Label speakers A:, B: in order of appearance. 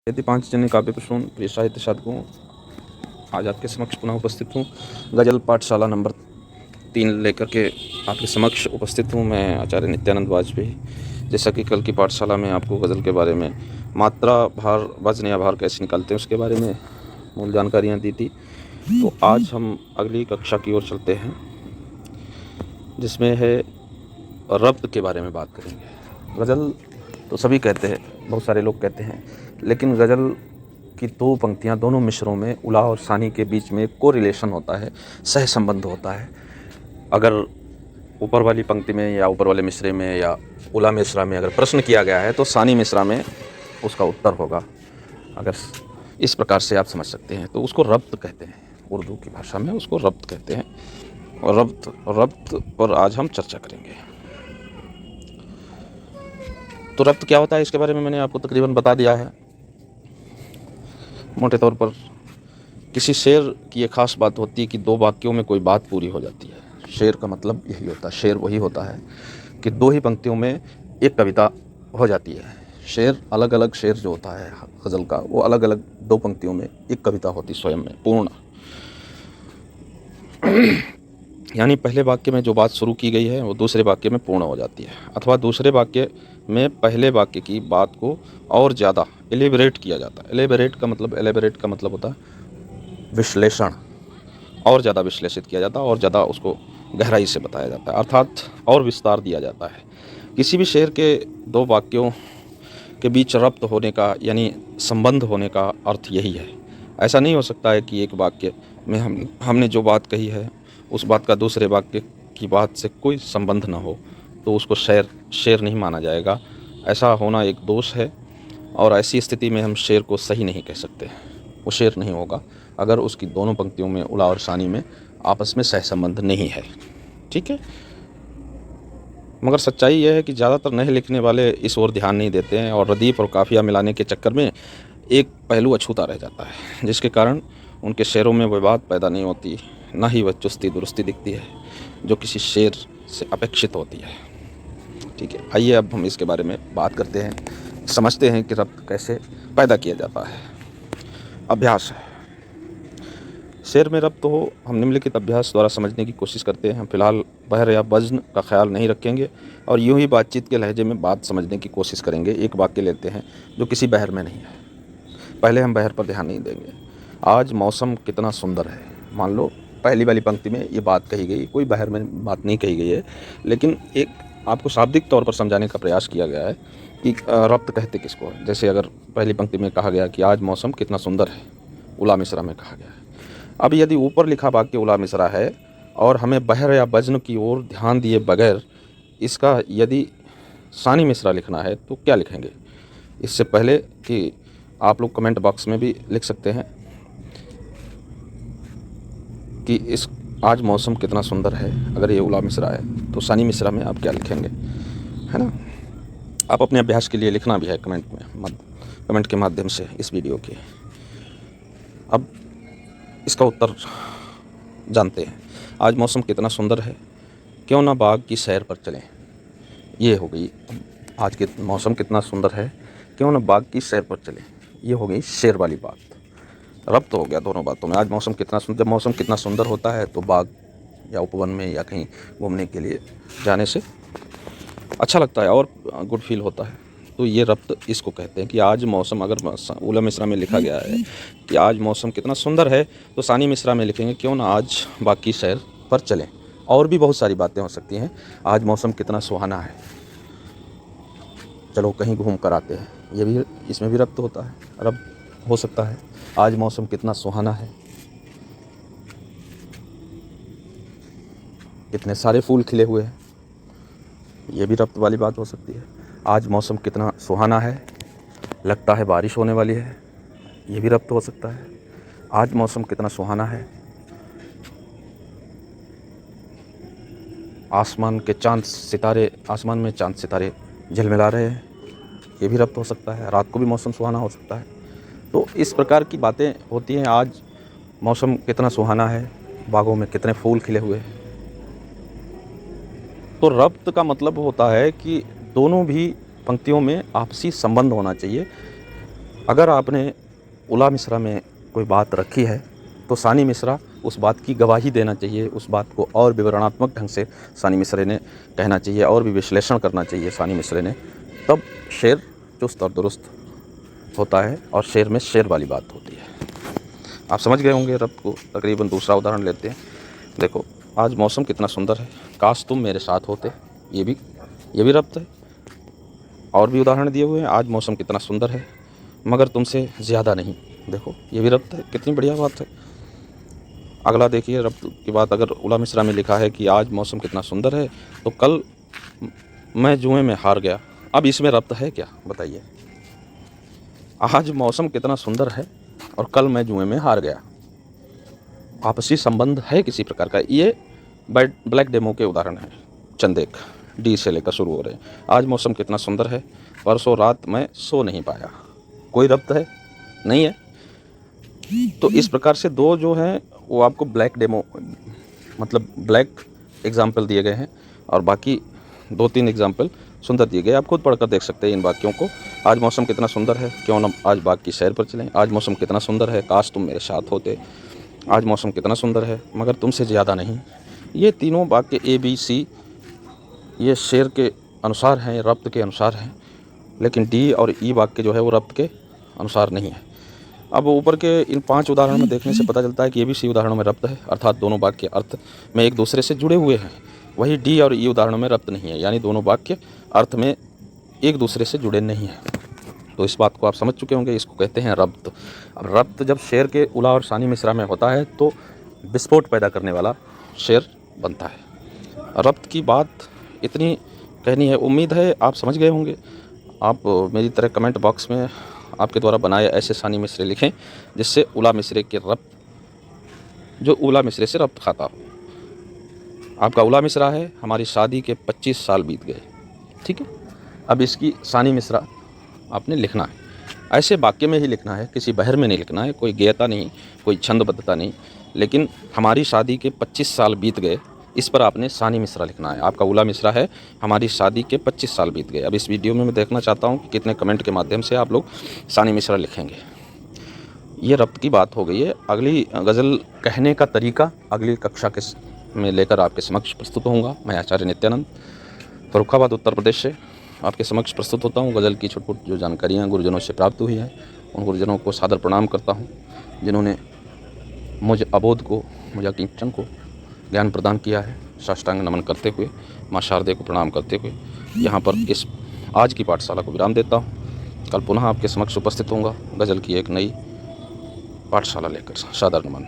A: यदि पांचजन्य काव्य प्रसून प्रिय साहित्य साधकों, आज आपके समक्ष पुनः उपस्थित हूँ। गज़ल पाठशाला नंबर 3 लेकर के आपके समक्ष उपस्थित हूँ। मैं आचार्य नित्यानंद वाजपेयी। जैसा कि कल की पाठशाला में आपको गज़ल के बारे में मात्रा, भार, वज़न या भार कैसे निकालते हैं उसके बारे में मूल जानकारियाँ दी थी, तो आज हम अगली कक्षा की ओर चलते हैं, जिसमें है रब्त के बारे में बात करेंगे। गज़ल तो सभी कहते हैं, बहुत सारे लोग कहते हैं, लेकिन गज़ल की दो पंक्तियाँ, दोनों मिसरों में उला और सानी के बीच में को रिलेशन होता है, सह संबंध होता है। अगर ऊपर वाली पंक्ति में या ऊपर वाले मिसरे में या उला मिसरा में अगर प्रश्न किया गया है तो सानी मिसरा में उसका उत्तर होगा। अगर इस प्रकार से आप समझ सकते हैं तो उसको रब्त कहते हैं, उर्दू की भाषा में उसको रब्त कहते हैं। और रब्त पर आज हम चर्चा करेंगे। तो रब्त क्या होता है इसके बारे में मैंने आपको तकरीबन बता दिया है। मोटे तौर पर किसी शेर की ये ख़ास बात होती है कि दो वाक्यों में कोई बात पूरी हो जाती है। शेर का मतलब यही होता है, शेर वही होता है कि दो ही पंक्तियों में एक कविता हो जाती है। शेर अलग अलग शेर जो होता है गज़ल का, वो अलग अलग दो पंक्तियों में एक कविता होती स्वयं में पूर्ण। यानी पहले वाक्य में जो बात शुरू की गई है वो दूसरे वाक्य में पूर्ण हो जाती है, अथवा दूसरे वाक्य में पहले वाक्य की बात को और ज़्यादा एलेबरेट किया जाता है। एलेबरेट का मतलब होता है विश्लेषण, और ज़्यादा विश्लेषित किया जाता है और ज़्यादा उसको गहराई से बताया जाता है, अर्थात और विस्तार दिया जाता है। किसी भी शेर के दो वाक्यों के बीच रब्त होने का यानी संबंध होने का अर्थ यही है। ऐसा नहीं हो सकता है कि एक वाक्य में हमने जो बात कही है उस बात का दूसरे वाक्य की बात से कोई संबंध ना हो, तो उसको शेर नहीं माना जाएगा। ऐसा होना एक दोष है, और ऐसी स्थिति में हम शेर को सही नहीं कह सकते। वो शेर नहीं होगा अगर उसकी दोनों पंक्तियों में उला और सानी में आपस में सहसंबंध नहीं है। ठीक है, मगर सच्चाई यह है कि ज़्यादातर नए लिखने वाले इस ओर ध्यान नहीं देते हैं और रदीफ और काफिया मिलाने के चक्कर में एक पहलू अछूता रह जाता है, जिसके कारण उनके शेरों में वह बात पैदा नहीं होती, ना ही वह चुस्ती दुरुस्ती दिखती है जो किसी शेर से अपेक्षित होती है। ठीक है, आइए अब हम इसके बारे में बात करते हैं, समझते हैं कि रब्त कैसे पैदा किया जाता है। अभ्यास है शेर में रब्त हो, हम निम्नलिखित अभ्यास द्वारा समझने की कोशिश करते हैं। हम फिलहाल बहर या वज़न का ख्याल नहीं रखेंगे और यूं ही बातचीत के लहजे में बात समझने की कोशिश करेंगे। एक वाक्य लेते हैं जो किसी बहर में नहीं है। पहले हम बहर पर ध्यान नहीं देंगे। आज मौसम कितना सुंदर है। मान लो पहली वाली पंक्ति में ये बात कही गई, कोई बहर में बात नहीं कही गई है, लेकिन एक आपको शाब्दिक तौर पर समझाने का प्रयास किया गया है कि रब्त कहते किसको है। जैसे अगर पहली पंक्ति में कहा गया कि आज मौसम कितना सुंदर है, उला मिसरा में कहा गया है। अब यदि ऊपर लिखा वाक्य उला मिसरा है और हमें बहर या वज़न की ओर ध्यान दिए बगैर इसका यदि सानी मिसरा लिखना है तो क्या लिखेंगे? इससे पहले कि आप लोग कमेंट बॉक्स में भी लिख सकते हैं कि इस आज मौसम कितना सुंदर है, अगर ये उला मिसरा है तो सानी मिसरा में आप क्या लिखेंगे, है ना। आप अपने अभ्यास के लिए लिखना भी है कमेंट के माध्यम से इस वीडियो के। अब इसका उत्तर जानते हैं। आज मौसम कितना सुंदर है, क्यों ना बाग की सैर पर चलें। ये हो गई आज के मौसम कितना सुंदर है, क्यों ना बाग की सैर पर चलें। ये हो गई शेर वाली बात। रब्त तो हो गया दोनों बातों में। आज मौसम कितना सुंदर, जब मौसम कितना सुंदर होता है तो बाग या उपवन में या कहीं घूमने के लिए जाने से अच्छा लगता है और गुड फील होता है। तो ये रब्त इसको कहते हैं कि आज मौसम, अगर उला मिसरा में लिखा गया है कि आज मौसम कितना सुंदर है तो सानी मिसरा में लिखेंगे क्यों ना आज बाकी सैर पर चलें। और भी बहुत सारी बातें हो सकती हैं। आज मौसम कितना सुहाना है, चलो कहीं घूम कर आते हैं, ये भी इसमें भी रब्त होता है, रब्त हो सकता है। आज मौसम कितना सुहाना है, कितने सारे फूल खिले हुए हैं, ये भी रब्त वाली बात हो सकती है। आज मौसम कितना सुहाना है, लगता है बारिश होने वाली है, ये भी रब्त हो सकता है। आज मौसम कितना सुहाना है, आसमान में चांद सितारे झिलमिला रहे हैं, ये भी रब्त हो सकता है। रात को भी मौसम सुहाना हो सकता है। तो इस प्रकार की बातें होती हैं। आज मौसम कितना सुहाना है, बागों में कितने फूल खिले हुए हैं। तो रब्त का मतलब होता है कि दोनों भी पंक्तियों में आपसी संबंध होना चाहिए। अगर आपने उला मिश्रा में कोई बात रखी है तो सानी मिश्रा उस बात की गवाही देना चाहिए, उस बात को और विवरणात्मक ढंग से सानी मिश्रे ने कहना चाहिए और भी विश्लेषण करना चाहिए सानी मिश्रे ने, तब शेर चुस्त और दुरुस्त होता है और शेर में शेर वाली बात होती है। आप समझ गए होंगे रब्त को। तकरीबन दूसरा उदाहरण लेते हैं। देखो, आज मौसम कितना सुंदर है, काश तुम मेरे साथ होते। ये भी रब्त है। और भी उदाहरण दिए हुए हैं। आज मौसम कितना सुंदर है मगर तुमसे ज़्यादा नहीं। देखो, ये भी रब्त है। कितनी बढ़िया बात है। अगला देखिए, रब्त की बात अगर उला मिश्रा में लिखा है कि आज मौसम कितना सुंदर है तो कल मैं जुए में हार गया। अब इसमें रब्त है क्या, बताइए। आज मौसम कितना सुंदर है और कल मैं जुए में हार गया, आपसी संबंध है किसी प्रकार का। ये ब्लैक डेमो के उदाहरण हैं। चंद एक डी से लेकर शुरू हो रहे हैं। आज मौसम कितना सुंदर है, परसों रात मैं सो नहीं पाया। कोई रब्त है? नहीं है। तो इस प्रकार से दो जो हैं वो आपको ब्लैक डेमो मतलब ब्लैक एग्जाम्पल दिए गए हैं और बाकी 2-3 एग्जाम्पल सुंदर दिए गए। आप खुद पढ़कर देख सकते हैं इन वाक्यों को। आज मौसम कितना सुंदर है, क्यों ना आज बाग की सैर पर चलें। आज मौसम कितना सुंदर है, काश तुम मेरे साथ होते। आज मौसम कितना सुंदर है मगर तुमसे ज़्यादा नहीं। ये तीनों वाक्य ABC ये शेर के अनुसार हैं, रब्त के अनुसार हैं, लेकिन D और E वाक्य जो है वो रब्त के अनुसार नहीं है। अब ऊपर के इन 5 उदाहरणों में देखने से पता चलता है कि ABC उदाहरणों में रब्त है, अर्थात दोनों वाक्य अर्थ में एक दूसरे से जुड़े हुए हैं। वही D और E उदाहरणों में रब्त नहीं है, यानी दोनों वाक्य अर्थ में एक दूसरे से जुड़े नहीं हैं। तो इस बात को आप समझ चुके होंगे, इसको कहते हैं रब्त। अब रब्त जब शेर के उला और सानी मिश्रा में होता है तो विस्फोट पैदा करने वाला शेर बनता है। रब्त की बात इतनी कहनी है, उम्मीद है आप समझ गए होंगे। आप मेरी तरह कमेंट बॉक्स में आपके द्वारा बनाए ऐसे सानी मिसरे लिखें जिससे उला मिसरे के रब्त, जो उला मिसरे से रब्त खाता हो। आपका उला मिसरा है, हमारी शादी के 25 साल बीत गए। ठीक है, अब इसकी सानी मिसरा आपने लिखना है। ऐसे वाक्य में ही लिखना है, किसी बहर में नहीं लिखना है, कोई गेयता नहीं, कोई छंदबद्धता नहीं, लेकिन हमारी शादी के 25 साल बीत गए, इस पर आपने सानी मिसरा लिखना है। आपका उला मिसरा है, हमारी शादी के 25 साल बीत गए। अब इस वीडियो में मैं देखना चाहता हूँ कि कितने कमेंट के माध्यम से आप लोग सानी मिसरा लिखेंगे। ये रब्त की बात हो गई है। अगली गज़ल कहने का तरीका अगली कक्षा के में लेकर आपके समक्ष प्रस्तुत होऊंगा। मैं आचार्य नित्यानंद फर्रुखाबाद उत्तर प्रदेश से आपके समक्ष प्रस्तुत होता हूँ। गज़ल की छुटपुट जो जानकारियाँ गुरुजनों से प्राप्त हुई हैं उन गुरुजनों को सादर प्रणाम करता हूँ, जिन्होंने मुझ अबोध को, मुझ किंचन को ज्ञान प्रदान किया है। साष्टांग नमन करते हुए, माँ शारदे को प्रणाम करते हुए यहाँ पर इस आज की पाठशाला को विराम देता हूँ। कल पुनः आपके समक्ष उपस्थित होऊंगा गज़ल की एक नई पाठशाला लेकर। सादर नमन।